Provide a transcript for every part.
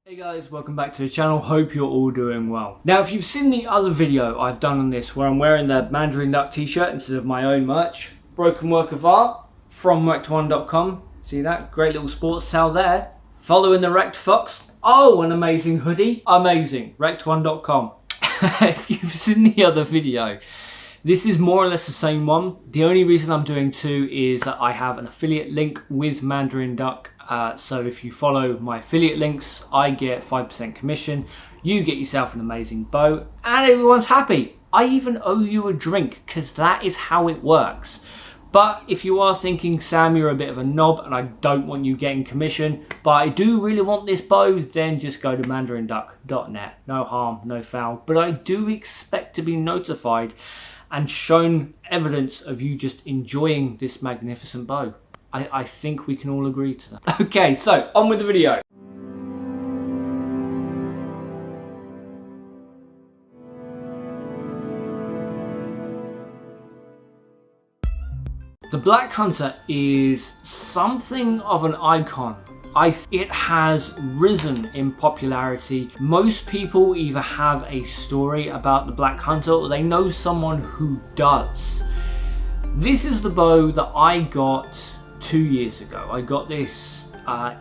Hey guys, welcome back to the channel. Hope you're all doing well. Now, if you've seen the other video I've done on this, where I'm wearing the Mandarin Duck t-shirt instead of my own merch, broken work of art from Wrecked1.com. See that? Great little sports towel there. Following the Wrecked Fox. Oh, an amazing hoodie. Amazing. Wrecked1.com. If you've seen the other video, this is more or less the same one. The only reason I'm doing two is that I have an affiliate link with Mandarin Duck. So if you follow my affiliate links, I get 5% commission. You get yourself an amazing bow and everyone's happy. I even owe you a drink because that is how it works. But if you are thinking, Sam, you're a bit of a knob and I don't want you getting commission, but I do really want this bow, then just go to mandarinduck.net. No harm, no foul. But I do expect to be notified and shown evidence of you just enjoying this magnificent bow. I think we can all agree to that. Okay, so on with the video. The Black Hunter is something of an icon. It has risen in popularity. Most people either have a story about the Black Hunter or they know someone who does. This is the bow that I got 2 years ago. I got this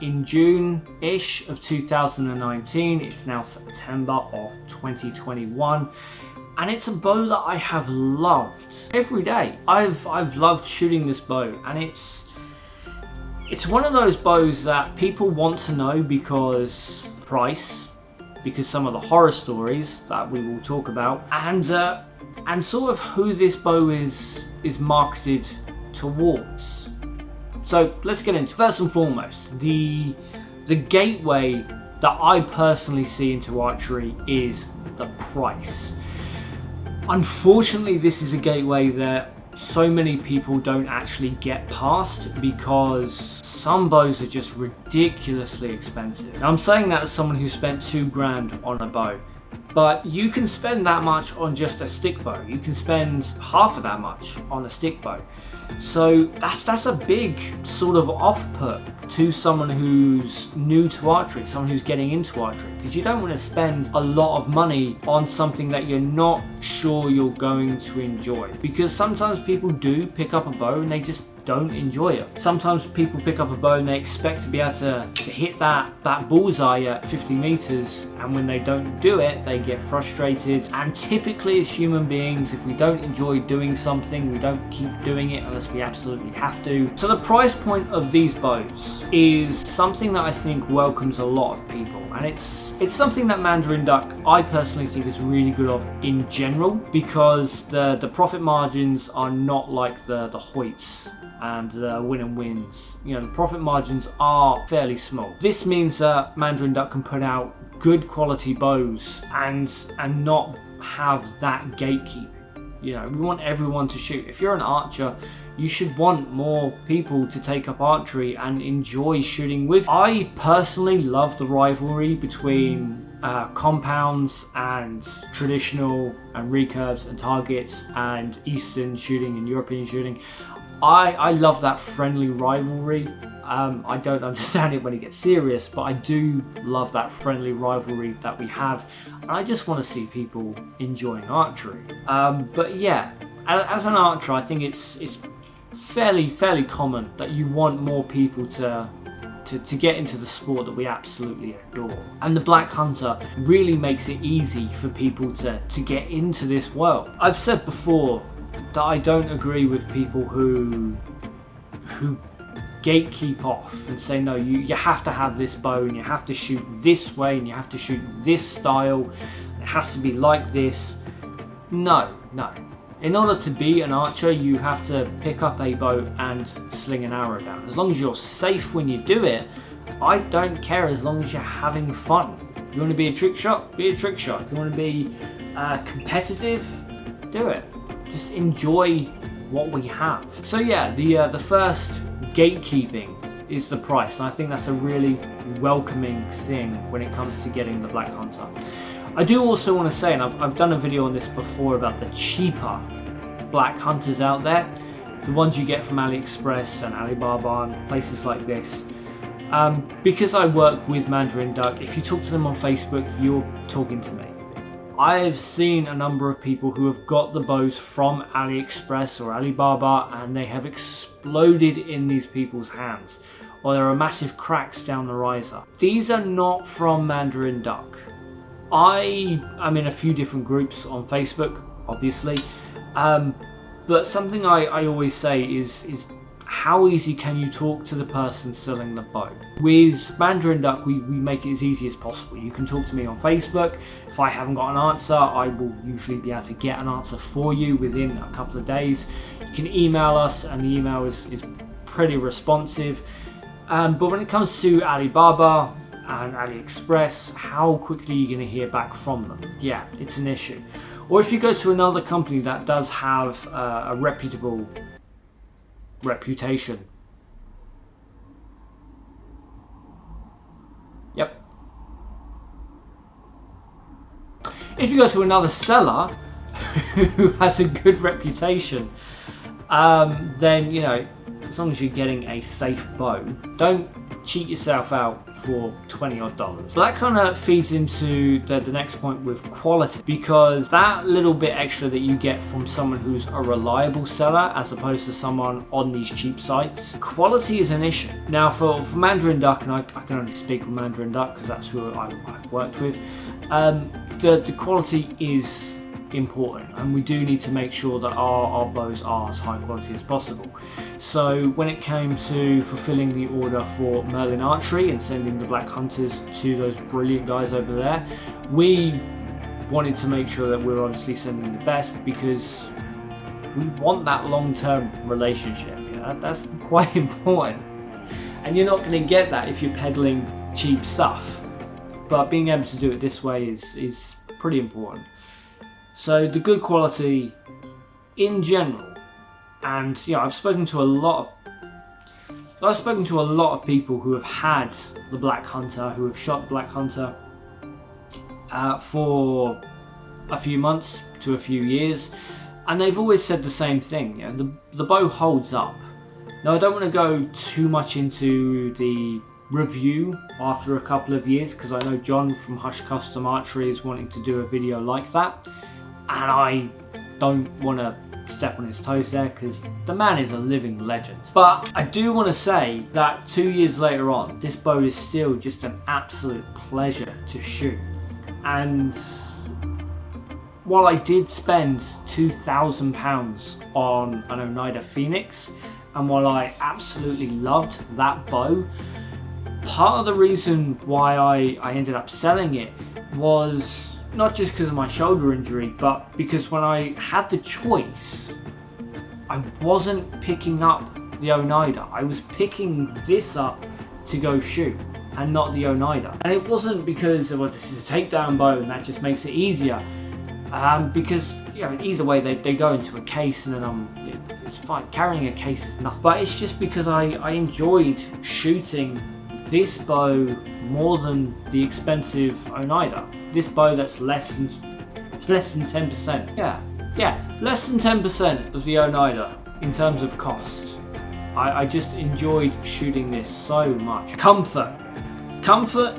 in June-ish of 2019. It's now September of 2021. And it's a bow that I have loved every day. I've loved shooting this bow, and it's one of those bows that people want to know because price, because some of the horror stories that we will talk about, and sort of who this bow is marketed towards. So let's get into it. First and foremost, the gateway that I personally see into archery is the price. Unfortunately, this is a gateway that so many people don't actually get past because some bows are just ridiculously expensive. Now, I'm saying that as someone who spent $2,000 on a bow, but you can spend that much on just a stick bow. You can spend half of that much on a stick bow. So that's a big sort of off-put to someone who's new to archery, someone who's getting into archery, because you don't want to spend a lot of money on something that you're not sure you're going to enjoy. Because sometimes people do pick up a bow and they just don't enjoy it. Sometimes people pick up a bow and they expect to be able to hit that bullseye at 50 meters, and when they don't do it, they get frustrated. And typically as human beings, if we don't enjoy doing something, we don't keep doing it unless we absolutely have to. So the price point of these bows is something that I think welcomes a lot of people, and it's something that Mandarin Duck, I personally think, is really good of in general, because the profit margins are not like the Hoyts and the Win & Wins. You know, the profit margins are fairly small. This means that Mandarin Duck can put out good quality bows and not have that gatekeeping. You know, we want everyone to shoot. If you're an archer, you should want more people to take up archery and enjoy shooting with. I personally love the rivalry between compounds and traditional and recurves and targets and Eastern shooting and European shooting. I love that friendly rivalry. I don't understand it when it gets serious, but I do love that friendly rivalry that we have, and I just want to see people enjoying archery. But yeah, as an archer, I think it's fairly common that you want more people to get into the sport that we absolutely adore. And the Black Hunter really makes it easy for people to get into this world. I've said before that I don't agree with people who gatekeep off and say, no, you have to have this bow and you have to shoot this way and you have to shoot this style, it has to be like this. No. In order to be an archer, you have to pick up a bow and sling an arrow down. As long as you're safe when you do it, I don't care, as long as you're having fun. If you want to be a trick shot, be a trick shot. If you want to be competitive, do it. Just enjoy what we have. So yeah, the first gatekeeping is the price, and I think that's a really welcoming thing when it comes to getting the Black Hunter. I do also want to say, and I've done a video on this before about the cheaper Black Hunters out there, the ones you get from AliExpress and Alibaba and places like this. Because I work with Mandarin Duck, if you talk to them on Facebook, you're talking to me. I've seen a number of people who have got the bows from AliExpress or Alibaba and they have exploded in these people's hands, or there are massive cracks down the riser. These are not from Mandarin Duck. I'm in a few different groups on Facebook, obviously, but something I always say is how easy can you talk to the person selling the bow? With Mandarin Duck, we make it as easy as possible. You can talk to me on Facebook. If I haven't got an answer, I will usually be able to get an answer for you within a couple of days. You can email us, and the email is pretty responsive. But when it comes to Alibaba and AliExpress, how quickly are you going to hear back from them? Yeah, it's an issue. Or if you go to another company that does have a reputable reputation. Yep. If you go to another seller who has a good reputation, then, you know, as long as you're getting a safe bow, don't cheat yourself out for $20 odd. So that kind of feeds into the next point with quality, because that little bit extra that you get from someone who's a reliable seller as opposed to someone on these cheap sites, quality is an issue. Now for Mandarin Duck, and I can only speak for Mandarin Duck because that's who I've worked with, the quality is important, and we do need to make sure that our bows are as high quality as possible. So when it came to fulfilling the order for Merlin Archery and sending the Black Hunters to those brilliant guys over there, we wanted to make sure that we're obviously sending the best, because we want that long-term relationship. You know, that's quite important, and you're not going to get that if you're peddling cheap stuff, but being able to do it this way is pretty important. So the good quality in general, and you know, I've spoken to a lot of people who have had the Black Hunter, who have shot the Black Hunter for a few months to a few years, and they've always said the same thing. You know, the bow holds up. Now I don't want to go too much into the review after a couple of years, because I know John from Hush Custom Archery is wanting to do a video like that. And I don't want to step on his toes there, because the man is a living legend. But I do want to say that 2 years later on, this bow is still just an absolute pleasure to shoot. And while I did spend £2,000 on an Oneida Phoenix, and while I absolutely loved that bow, part of the reason why I ended up selling it was not just because of my shoulder injury, but because when I had the choice, I wasn't picking up the Oneida. I was picking this up to go shoot, and not the Oneida. And it wasn't because, well, this is a takedown bow and that just makes it easier. Because, you know, either way they go into a case, and then it's fine. Carrying a case is nothing. But it's just because I enjoyed shooting this bow more than the expensive Oneida. This bow that's less than 10%. Yeah, less than 10% of the Oneida in terms of cost. I just enjoyed shooting this so much. Comfort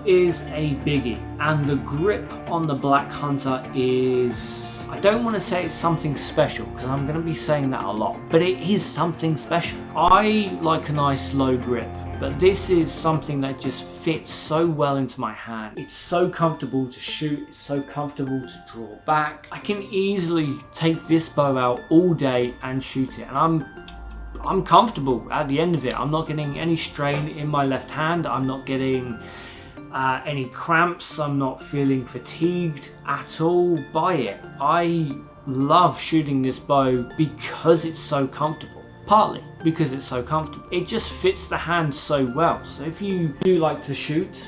is a biggie, and the grip on the Black Hunter is, I don't want to say it's something special, because I'm going to be saying that a lot, but it is something special. I like a nice low grip, but this is something that just fits so well into my hand. It's so comfortable to shoot, it's so comfortable to draw back. I can easily take this bow out all day and shoot it, and I'm comfortable at the end of it. I'm not getting any strain in my left hand, I'm not getting any cramps, I'm not feeling fatigued at all by it. I love shooting this bow because it's so comfortable. Partly because it's so comfortable. It just fits the hand so well. So if you do like to shoot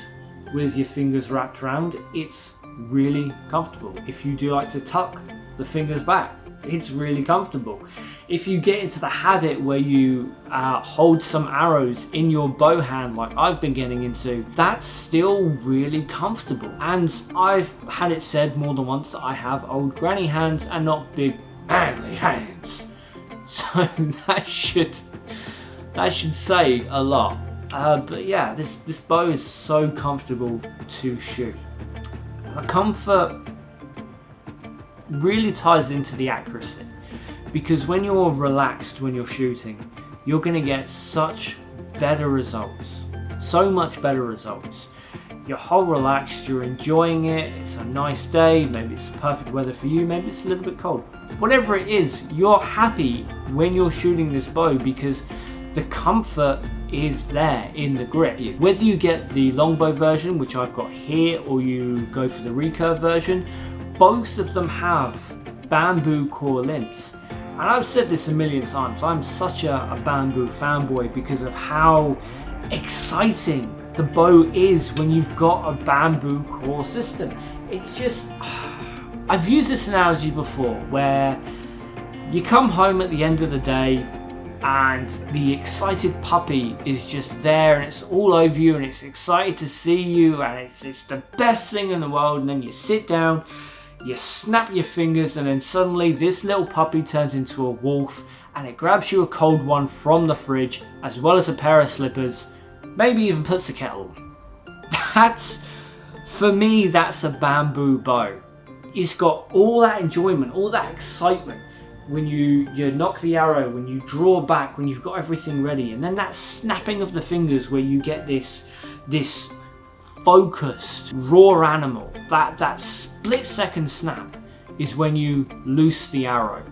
with your fingers wrapped around, it's really comfortable. If you do like to tuck the fingers back, it's really comfortable. If you get into the habit where you hold some arrows in your bow hand like I've been getting into, that's still really comfortable. And I've had it said more than once that I have old granny hands and not big manly hands. So that should say a lot. But yeah, this bow is so comfortable to shoot. The comfort really ties into the accuracy, because when you're relaxed when you're shooting, you're going to get such better results, so much better results. You're whole relaxed, you're enjoying it, it's a nice day, maybe it's perfect weather for you, maybe it's a little bit cold. Whatever it is, you're happy when you're shooting this bow because the comfort is there in the grip. Whether you get the longbow version, which I've got here, or you go for the recurve version, both of them have bamboo core limbs. And I've said this a million times, I'm such a bamboo fanboy because of how exciting the bow is when you've got a bamboo core system. It's just, I've used this analogy before where you come home at the end of the day and the excited puppy is just there and it's all over you and it's excited to see you and it's the best thing in the world, and then you sit down, you snap your fingers, and then suddenly this little puppy turns into a wolf and it grabs you a cold one from the fridge as well as a pair of slippers, maybe even puts the kettle on. For me, that's a bamboo bow. It's got all that enjoyment, all that excitement when you knock the arrow, when you draw back, when you've got everything ready, and then that snapping of the fingers where you get this focused raw animal. That split second snap is when you loose the arrow.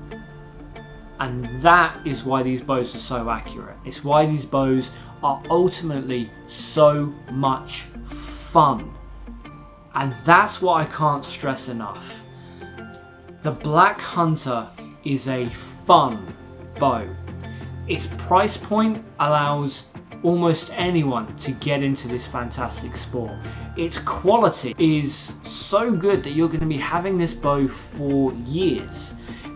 And that is why these bows are so accurate. It's why these bows are ultimately so much fun. And that's what I can't stress enough. The Black Hunter is a fun bow. Its price point allows almost anyone to get into this fantastic sport. Its quality is so good that you're going to be having this bow for years.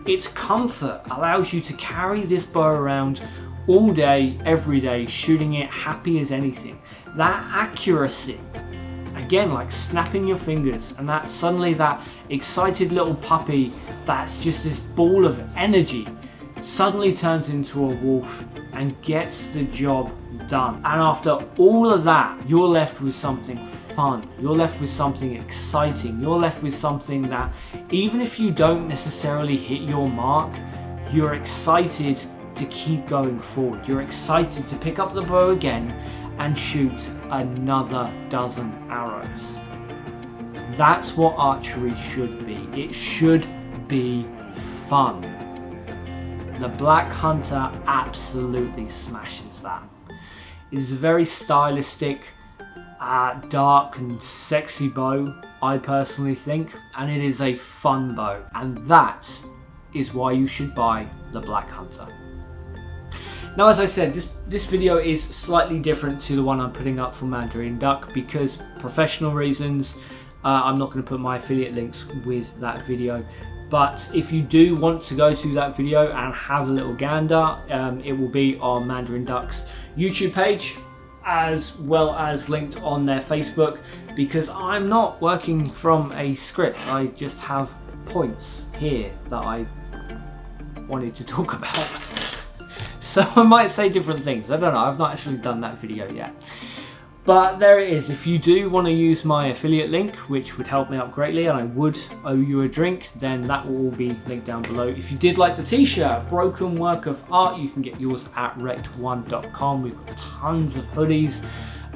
Its comfort allows you to carry this bow around all day, every day, shooting it happy as anything. That accuracy, again, like snapping your fingers, and that suddenly that excited little puppy that's just this ball of energy suddenly turns into a wolf and gets the job done. And after all of that, you're left with something fun, you're left with something exciting, you're left with something that even if you don't necessarily hit your mark, you're excited to keep going forward. You're excited to pick up the bow again and shoot another dozen arrows. That's what archery should be. It should be fun. The Black Hunter absolutely smashes that. It is a very stylistic, dark and sexy bow, I personally think, and it is a fun bow, and that is why you should buy the Black Hunter. Now, as I said, this video is slightly different to the one I'm putting up for Mandarin Duck because professional reasons. I'm not going to put my affiliate links with that video. But if you do want to go to that video and have a little gander, it will be on Mandarin Duck's YouTube page, as well as linked on their Facebook, because I'm not working from a script. I just have points here that I wanted to talk about. So I might say different things. I don't know. I've not actually done that video yet. But there it is. If you do want to use my affiliate link, which would help me out greatly, and I would owe you a drink, then that will all be linked down below. If you did like the t-shirt, Broken Work of Art, you can get yours at wrecked1.com. We've got tons of hoodies,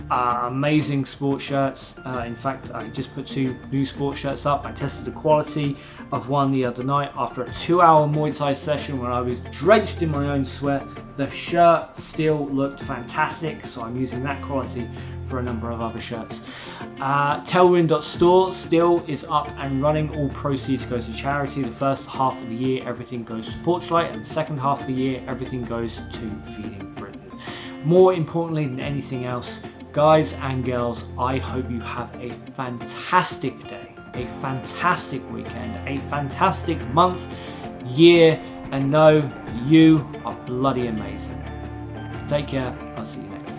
amazing sports shirts. In fact, I just put 2 new sports shirts up. I tested the quality of one the other night after a 2-hour Muay Thai session when I was drenched in my own sweat. The shirt still looked fantastic, so I'm using that quality for a number of other shirts. Tailwind.store still is up and running. All proceeds go to charity. The first half of the year, everything goes to Porchlight, and the second half of the year, everything goes to Feeding Britain. More importantly than anything else, guys and girls, I hope you have a fantastic day, a fantastic weekend, a fantastic month, year, and know you are bloody amazing. Take care. I'll see you next time.